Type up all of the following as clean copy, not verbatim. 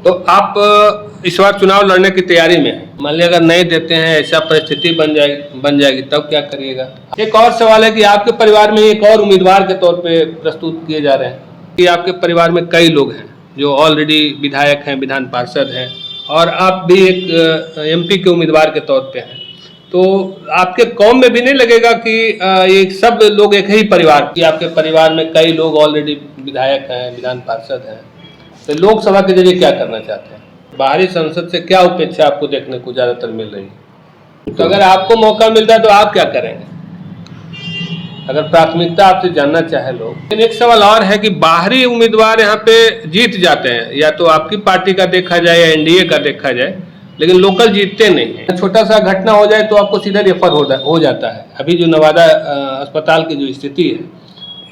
तो आप इस बार चुनाव लड़ने की तैयारी में हैं। मान लिया अगर नहीं देते हैं, ऐसा परिस्थिति बन जाएगी तब क्या करिएगा? एक और सवाल है कि आपके परिवार में एक और उम्मीदवार के तौर पे प्रस्तुत किए जा रहे हैं कि आपके परिवार में कई लोग हैं जो ऑलरेडी विधायक हैं, विधान पार्षद हैं, और आप भी एक एमपी के उम्मीदवार के तौर पे हैं। तो आपके कौम में भी नहीं लगेगा कि ये सब लोग एक ही परिवार की, आपके परिवार में कई लोग ऑलरेडी विधायक हैं, विधान पार्षद हैं, तो लोकसभा के जरिए क्या करना चाहते हैं? बाहरी संसद से क्या अपेक्षा आपको देखने को ज्यादातर मिल रही है? तो अगर आपको मौका मिलता है तो आप क्या करेंगे अगर प्राथमिकता आपसे जानना चाहे लोग? लेकिन एक सवाल और है कि बाहरी उम्मीदवार यहाँ पे जीत जाते हैं, या तो आपकी पार्टी का देखा जाए या एनडीए का देखा जाए, लेकिन लोकल जीतते नहीं है। छोटा सा घटना हो जाए तो आपको सीधा रेफर हो जाता है। अभी जो नवादा अस्पताल की जो स्थिति है,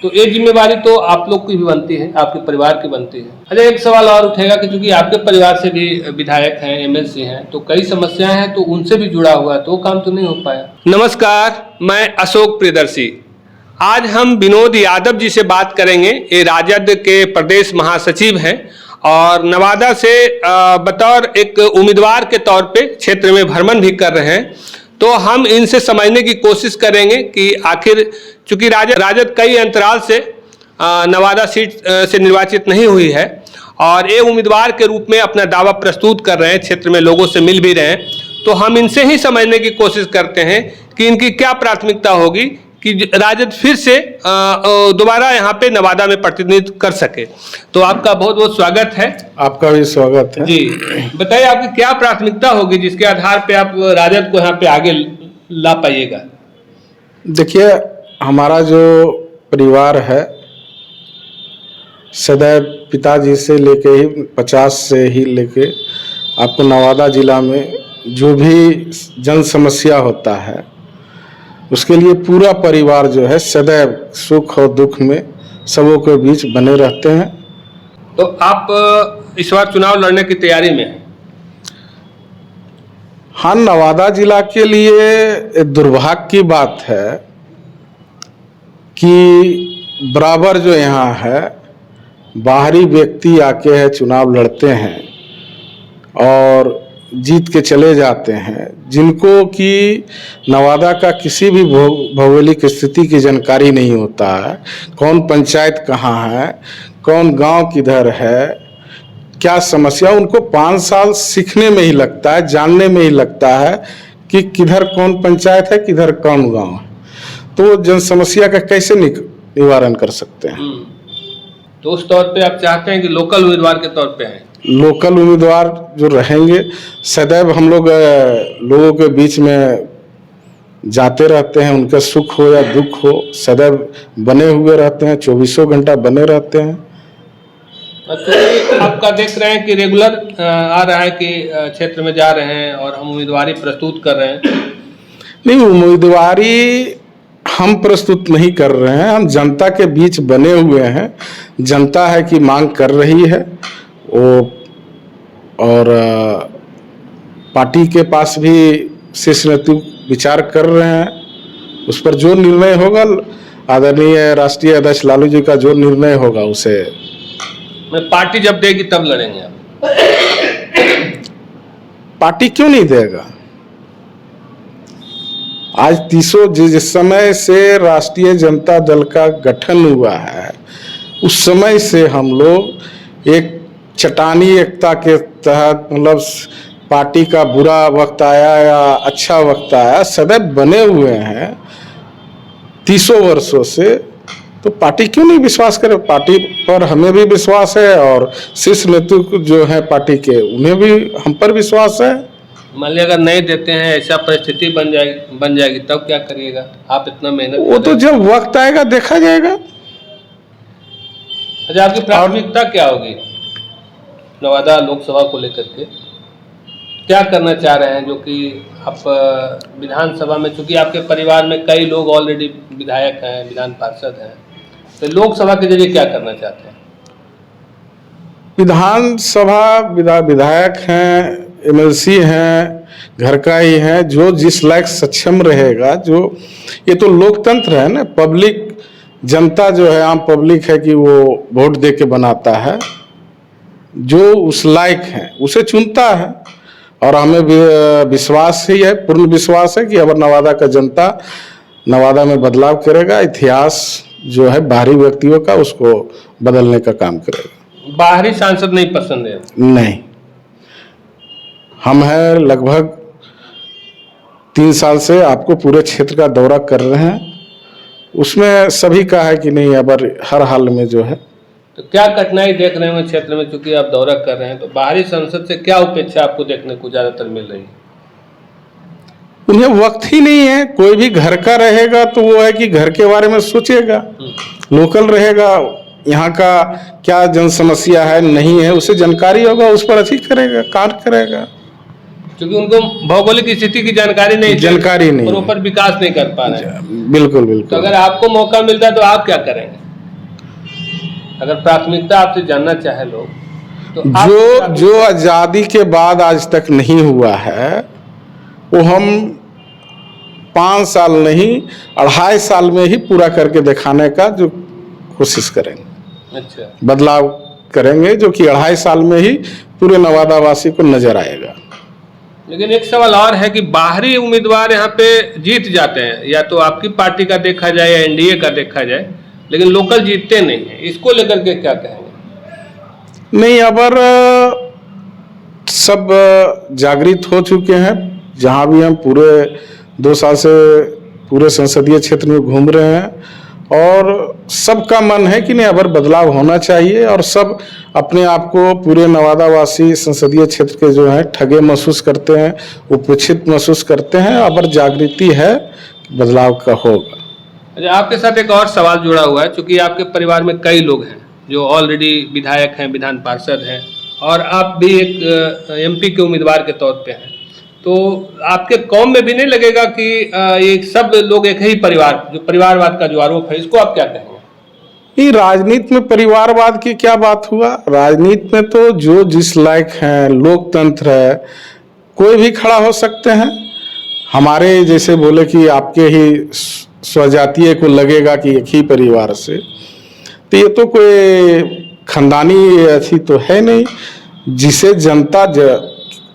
तो ये जिम्मेवारी तो आप लोग की भी बनती है, आपके परिवार की बनती है। अच्छा, एक सवाल और उठेगा कि चूंकि आपके परिवार से भी विधायक हैं, एमएलसी हैं, तो कई समस्याएं हैं, तो उनसे भी जुड़ा हुआ है, तो वो काम तो नहीं हो पाया। नमस्कार, मैं अशोक प्रियदर्शी। आज हम विनोद यादव जी से बात करेंगे। ये राजद के प्रदेश महासचिव हैं और नवादा से बतौर एक उम्मीदवार के तौर पे क्षेत्र में भ्रमण भी कर रहे हैं। तो हम इनसे समझने की कोशिश करेंगे कि आखिर चूंकि राजद कई अंतराल से नवादा सीट से निर्वाचित नहीं हुई है और ये उम्मीदवार के रूप में अपना दावा प्रस्तुत कर रहे हैं, क्षेत्र में लोगों से मिल भी रहे हैं, तो हम इनसे ही समझने की कोशिश करते हैं कि इनकी क्या प्राथमिकता होगी कि राजद फिर से दोबारा यहाँ पे नवादा में प्रतिनिधित्व कर सके। तो आपका बहुत बहुत स्वागत है। आपका भी स्वागत है जी। बताइए आपकी क्या प्राथमिकता होगी जिसके आधार पे आप राजद को यहाँ पे आगे ला पाइएगा? देखिए, हमारा जो परिवार है सदैव पिताजी से लेके ही 50 से ही लेके आपको नवादा जिला में जो भी जन समस्या होता है उसके लिए पूरा परिवार जो है सदैव सुख और दुख में सबों के बीच बने रहते हैं। तो आप इस बार चुनाव लड़ने की तैयारी में हैं? हाँ, नवादा जिला के लिए दुर्भाग्य की बात है कि बराबर जो यहाँ है बाहरी व्यक्ति आके है चुनाव लड़ते हैं और जीत के चले जाते हैं, जिनको कि नवादा का किसी भी भौगोलिक स्थिति की जानकारी नहीं होता है। कौन पंचायत कहाँ है, कौन गांव किधर है, क्या समस्या, उनको 5 साल सीखने में ही लगता है, जानने में ही लगता है कि किधर कौन पंचायत है, किधर कौन गांव है। तो जन समस्या का कैसे निवारण कर सकते हैं? तो उस तौर पे आप चाहते हैं कि लोकल उम्मीदवार के तौर पे हैं? लोकल उम्मीदवार जो रहेंगे सदैव हम लोग लोगों के बीच में जाते रहते हैं, उनका सुख हो या दुख हो सदैव बने हुए रहते हैं, 24 घंटा बने रहते हैं। अच्छा, आपका देख रहे हैं कि रेगुलर आ रहा है कि क्षेत्र में जा रहे हैं और हम उम्मीदवारी प्रस्तुत कर रहे हैं? नहीं, उम्मीदवारी हम प्रस्तुत नहीं कर रहे हैं, हम जनता के बीच बने हुए हैं। जनता है कि मांग कर रही है वो, और पार्टी के पास भी शीर्ष नेतृत्व विचार कर रहे हैं। उस पर जो निर्णय होगा, आदरणीय राष्ट्रीय अध्यक्ष लालू जी का जो निर्णय होगा उसे पार्टी जब देगी तब लड़ेंगे आप? पार्टी क्यों नहीं देगा? आज जिस समय से राष्ट्रीय जनता दल का गठन हुआ है उस समय से हम लोग एक चट्टानी एकता के तहत, मतलब पार्टी का बुरा वक्त आया या अच्छा वक्त आया, सदैव बने हुए हैं 30 वर्षों से। तो पार्टी क्यों नहीं विश्वास करे? पार्टी पर हमें भी विश्वास है और शीर्ष नेतृत्व जो है पार्टी के उन्हें भी हम पर विश्वास है। मान लिया अगर नहीं देते हैं, ऐसा परिस्थिति बन जाएगी तब क्या करिएगा? आप इतना मेहनत वो तो जब वक्त आएगा देखा जाएगा। अच्छा, आपकी प्राथमिकता क्या होगी नवादा लोकसभा को लेकर के? क्या करना चाह रहे हैं जो कि आप विधानसभा में, चूंकि आपके परिवार में कई लोग ऑलरेडी विधायक हैं, विधान पार्षद हैं, तो लोकसभा के जरिए क्या करना चाहते हैं? विधानसभा विधायक हैं, एमएलसी हैं, घर का ही है, जो जिस लायक सक्षम रहेगा, जो ये तो लोकतंत्र है ना, पब्लिक जनता जो है, आम पब्लिक है कि वो वोट दे के बनाता है। जो उस लायक हैं उसे चुनता है। और हमें भी विश्वास ही है, पूर्ण विश्वास है कि अब नवादा का जनता नवादा में बदलाव करेगा, इतिहास जो है बाहरी व्यक्तियों का उसको बदलने का काम करेगा। बाहरी सांसद नहीं पसंद है? नहीं, हम हैं लगभग 3 साल से आपको पूरे क्षेत्र का दौरा कर रहे हैं, उसमें सभी का है कि नहीं अब हर हाल में जो है। तो क्या कठिनाई देख रहे हैं क्षेत्र में, चूंकि आप दौरा कर रहे हैं, तो बाहरी सांसद से क्या अपेक्षा आपको देखने को ज्यादातर मिल रही है? उन्हें वक्त ही नहीं है। कोई भी घर का रहेगा तो वो है कि घर के बारे में सोचेगा, लोकल रहेगा, यहाँ का क्या जन समस्या है नहीं है उसे जानकारी होगा, उस पर अथी करेगा, कार्य करेगा। क्योंकि उनको भौगोलिक स्थिति की जानकारी नहीं प्रॉपर विकास नहीं कर पा रहे हैं। बिल्कुल बिल्कुल। तो अगर आपको मौका मिलता है तो आप क्या करेंगे? अगर प्राथमिकता आपसे जानना चाहे लोग तो जो आजादी के बाद आज तक नहीं हुआ है वो हम 5 साल नहीं 2.5 साल में ही पूरा करके दिखाने का जो कोशिश करेंगे। अच्छा, बदलाव करेंगे जो कि 2.5 साल में ही पूरे नवादा वासी को नजर आएगा। लेकिन एक सवाल और है कि बाहरी उम्मीदवार यहाँ पे जीत जाते हैं, या तो आपकी पार्टी का देखा जाए या एनडीए का देखा जाए, लेकिन लोकल जीतते नहीं है। इसको लेकर के क्या कहेंगे? नहीं, अब सब जागृत हो चुके हैं। जहाँ भी हम पूरे 2 साल से पूरे संसदीय क्षेत्र में घूम रहे हैं और सबका मन है कि नहीं अब बदलाव होना चाहिए, और सब अपने आप को पूरे नवादा वासी संसदीय क्षेत्र के जो हैं ठगे महसूस करते हैं, उपेक्षित महसूस करते हैं। अब जागृति है, बदलाव का होगा। अच्छा, आपके साथ एक और सवाल जुड़ा हुआ है, क्योंकि आपके परिवार में कई लोग हैं जो ऑलरेडी विधायक हैं, विधान पार्षद हैं, और आप भी एक एमपी के उम्मीदवार के तौर पे हैं। तो आपके कौम में भी नहीं लगेगा कि ये सब लोग एक ही परिवार, जो परिवारवाद का जो आरोप है, इसको आप क्या कहेंगे? ये राजनीति में परिवारवाद की क्या बात हुआ? राजनीति में तो जो जिस लायक हैं, लोकतंत्र है, कोई भी खड़ा हो सकते हैं। हमारे जैसे बोले कि आपके ही स्वजातीय को लगेगा कि एक ही परिवार से, तो ये तो कोई खानदानी ऐसी तो है नहीं। जिसे जनता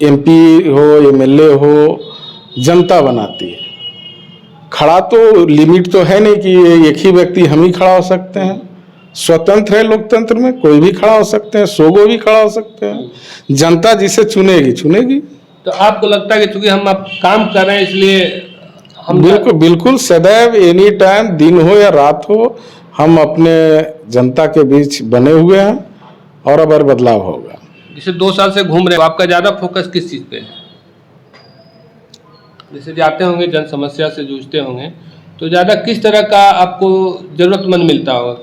एमपी हो, एमएलए हो, जनता बनाती है। खड़ा तो लिमिट तो है नहीं कि एक ही व्यक्ति हम ही खड़ा हो सकते हैं। स्वतंत्र है लोकतंत्र में, कोई भी खड़ा हो सकते हैं, 100 गो भी खड़ा हो सकते हैं। जनता जिसे चुनेगी चुनेगी। तो आपको लगता है कि चूंकि हम अब काम कर रहे हैं इसलिए हम बिल्कुल बिल्कुल सदैव एनी टाइम, दिन हो या रात हो, हम अपने जनता के बीच बने हुए हैं और अब बदलाव होगा। जैसे 2 साल से घूम रहे हैं, आपका ज्यादा फोकस किस चीज पे है? जैसे जाते होंगे, जन समस्या से जूझते होंगे, तो ज्यादा किस तरह का आपको जरूरतमंद मिलता होगा?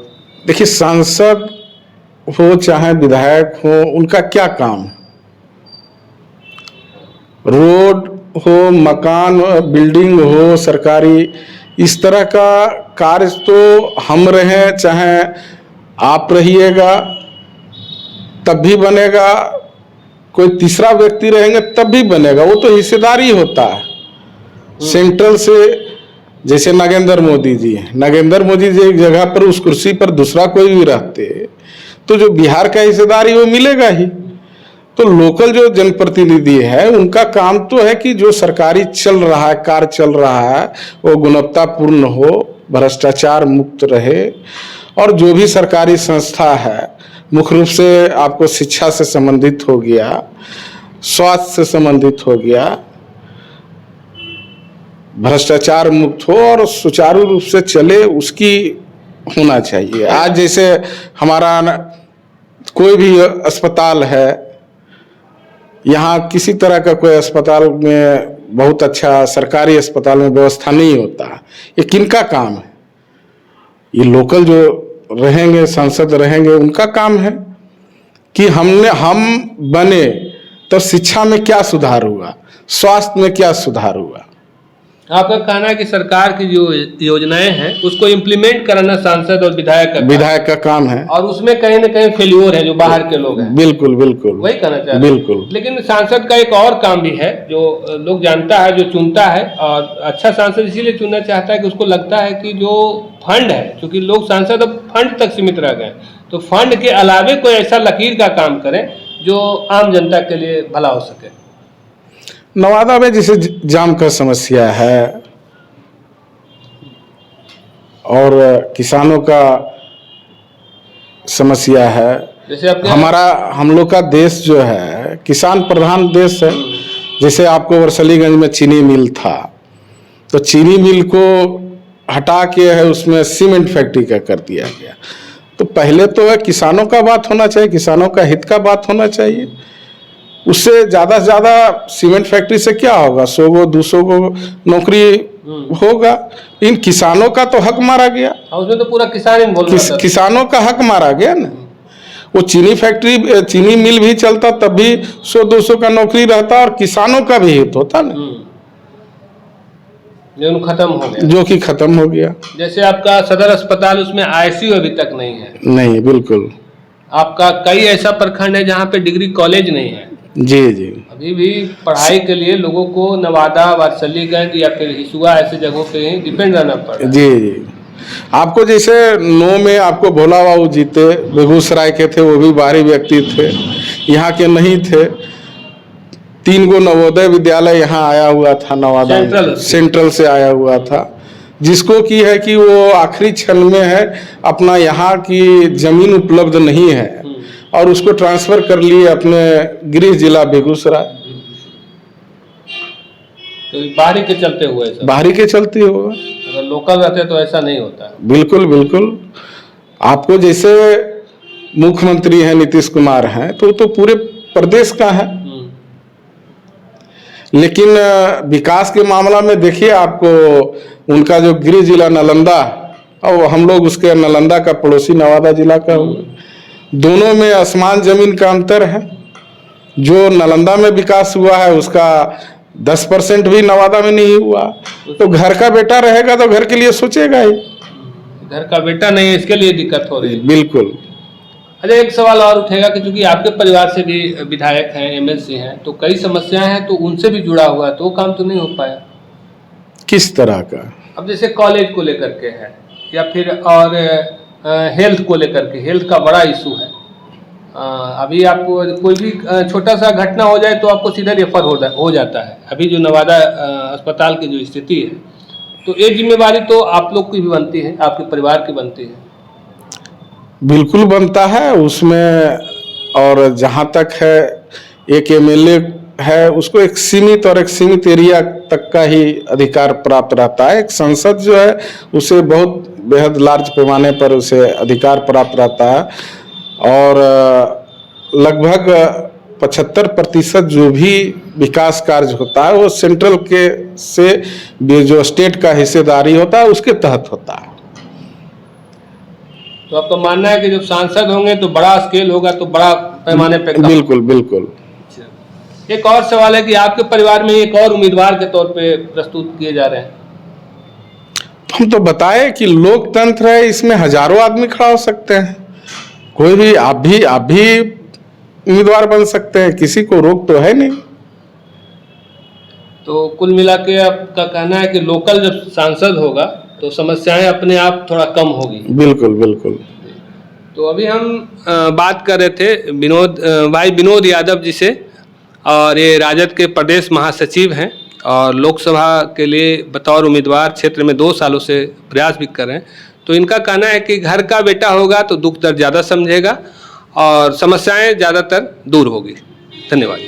देखिए, सांसद हो चाहे विधायक हो, उनका क्या काम है? रोड हो, मकान, बिल्डिंग हो सरकारी, इस तरह का कार्य तो हम रहें चाहे आप रहिएगा तब भी बनेगा, कोई तीसरा व्यक्ति रहेंगे तब भी बनेगा। वो तो हिस्सेदारी होता है सेंट्रल से। जैसे नागेंद्र मोदी जी हैं, नागेंद्र मोदी जी एक जगह पर उस कुर्सी पर दूसरा कोई भी रहते तो जो बिहार का हिस्सेदारी वो मिलेगा ही। तो लोकल जो जनप्रतिनिधि है उनका काम तो है कि जो सरकारी चल रहा है, कार्य चल रहा है, वो गुणवत्तापूर्ण हो, भ्रष्टाचार मुक्त रहे, और जो भी सरकारी संस्था है, मुख्य रूप से आपको शिक्षा से संबंधित हो गया, स्वास्थ्य से संबंधित हो गया, भ्रष्टाचार मुक्त हो और सुचारू रूप से चले, उसकी होना चाहिए। आज जैसे हमारा कोई भी अस्पताल है, यहाँ किसी तरह का कोई अस्पताल में बहुत अच्छा सरकारी अस्पताल में व्यवस्था नहीं होता। ये किनका काम है? ये लोकल जो रहेंगे, सांसद रहेंगे, उनका काम है कि हम बने तो शिक्षा में क्या सुधार हुआ, स्वास्थ्य में क्या सुधार हुआ। आपका कहना है कि सरकार की जो योजनाएं हैं उसको इम्प्लीमेंट कराना सांसद और विधायक का काम है, और उसमें कहीं ना कहीं फेल्योर है जो बाहर के लोग हैं। बिल्कुल बिल्कुल वही कहना चाह रहे हैं। बिल्कुल। लेकिन सांसद का एक और काम भी है जो लोग जानता है, जो चुनता है, और अच्छा सांसद इसीलिए चुनना चाहता है कि उसको लगता है कि जो फंड है, क्योंकि लोग सांसद अब फंड तक सीमित रह गए, तो फंड के अलावे कोई ऐसा लकीर का काम करें जो आम जनता के लिए भला हो सके? नवादा में जैसे जाम का समस्या है और किसानों का समस्या है। जैसे अपने हम लोग का देश जो है किसान प्रधान देश है। जैसे आपको वर्सलीगंज में चीनी मिल था, तो चीनी मिल को हटा के है उसमें सीमेंट फैक्ट्री का कर दिया गया। तो पहले तो है किसानों का बात होना चाहिए, किसानों का हित का बात होना चाहिए। उससे ज़्यादा से ज़्यादा सीमेंट फैक्ट्री से क्या होगा, 100 गो 200 गो नौकरी होगा, लेकिन किसानों का तो हक मारा गया। उसमें तो पूरा किसान इन्वॉल्व रहता था। किसानों का हक मारा गया ना। वो चीनी फैक्ट्री चीनी मिल भी चलता तब भी 100-200 का नौकरी रहता और किसानों का भी हित होता ना, जो खत्म हो गया, जो कि खत्म हो गया। जैसे आपका सदर अस्पताल, उसमें आईसीयू अभी तक नहीं है। नहीं, बिल्कुल। आपका कई ऐसा प्रखंड है जहाँ पे डिग्री कॉलेज नहीं है। जी जी। अभी भी पढ़ाई के लिए लोगों को नवादा, वात्सलीगंज या फिर हिसुआ ऐसे जगहों पे ही डिपेंड रहना पड़ रहा है। जी जी। आपको जैसे 9 में आपको भोला बाबू जीते, बेगूसराय के थे, वो भी बाहरी व्यक्ति थे, यहाँ के नहीं थे। 3 गो नवोदय विद्यालय यहाँ आया हुआ था, नवादा सेंट्रल से आया हुआ था, जिसको की है कि वो आखिरी क्षण में है, अपना यहाँ की जमीन उपलब्ध नहीं है और उसको ट्रांसफर कर लिए अपने गृह जिला बेगूसराय। तो बाहरी के चलते हुए ऐसा? बाहरी के चलते होगा। अगर लोकल रहते तो ऐसा नहीं होता। बिल्कुल बिल्कुल। आपको जैसे मुख्यमंत्री हैं नीतीश कुमार हैं, तो पूरे प्रदेश का है, लेकिन विकास के मामला में देखिए आपको उनका जो गृह जिला नालंदा, और हम लोग उसके नालंदा का पड़ोसी नवादा जिला का हुआ, दोनों में आसमान जमीन का अंतर है। जो नालंदा में विकास हुआ है उसका 10% भी नवादा में नहीं हुआ। तो घर का बेटा रहेगा तो घर के लिए सोचेगा ही। घर का बेटा नहीं है, इसके लिए दिक्कत हो रही है। बिल्कुल। अच्छा, एक सवाल और उठेगा कि चूंकि आपके परिवार से भी विधायक हैं, एमएलसी हैं, तो कई समस्याएं हैं, तो उनसे भी जुड़ा हुआ है, तो वो काम तो नहीं हो पाया। किस तरह का? अब जैसे कॉलेज को लेकर के है, या फिर और हेल्थ को लेकर के, हेल्थ का बड़ा इशू है। अभी आपको कोई भी छोटा सा घटना हो जाए तो आपको सीधा रेफर हो जाता है। अभी जो नवादा अस्पताल की जो स्थिति है, तो ये जिम्मेवारी तो आप लोग की भी बनती है, आपके परिवार की बनती है। बिल्कुल बनता है उसमें। और जहाँ तक है, एक एमएलए है, उसको एक सीमित एरिया तक का ही अधिकार प्राप्त रहता है। एक संसद जो है उसे बहुत बेहद लार्ज पैमाने पर उसे अधिकार प्राप्त रहता है, और लगभग 75% जो भी विकास कार्य होता है वो सेंट्रल के से जो स्टेट का हिस्सेदारी होता है उसके तहत होता है। तो आपका मानना है कि जब सांसद होंगे तो बड़ा स्केल होगा, तो बड़ा पैमाने पे? बिल्कुल बिल्कुल। एक और सवाल है कि आपके परिवार में एक और उम्मीदवार के तौर पे प्रस्तुत किए जा रहे हैं। हम तो बताए कि लोकतंत्र है, इसमें हजारों आदमी खड़ा हो सकते हैं। कोई भी, आप भी उम्मीदवार बन सकते हैं, किसी को रोक तो है नहीं। तो कुल मिला के आपका कहना है कि लोकल जब सांसद होगा तो समस्याएं अपने आप थोड़ा कम होगी। बिल्कुल बिल्कुल। तो अभी हम बात कर रहे थे भाई विनोद यादव जी से, और ये राजद के प्रदेश महासचिव हैं और लोकसभा के लिए बतौर उम्मीदवार क्षेत्र में 2 सालों से प्रयास भी कर रहे हैं। तो इनका कहना है कि घर का बेटा होगा तो दुख दर्द ज़्यादा समझेगा और समस्याएं ज़्यादातर दूर होगी। धन्यवाद।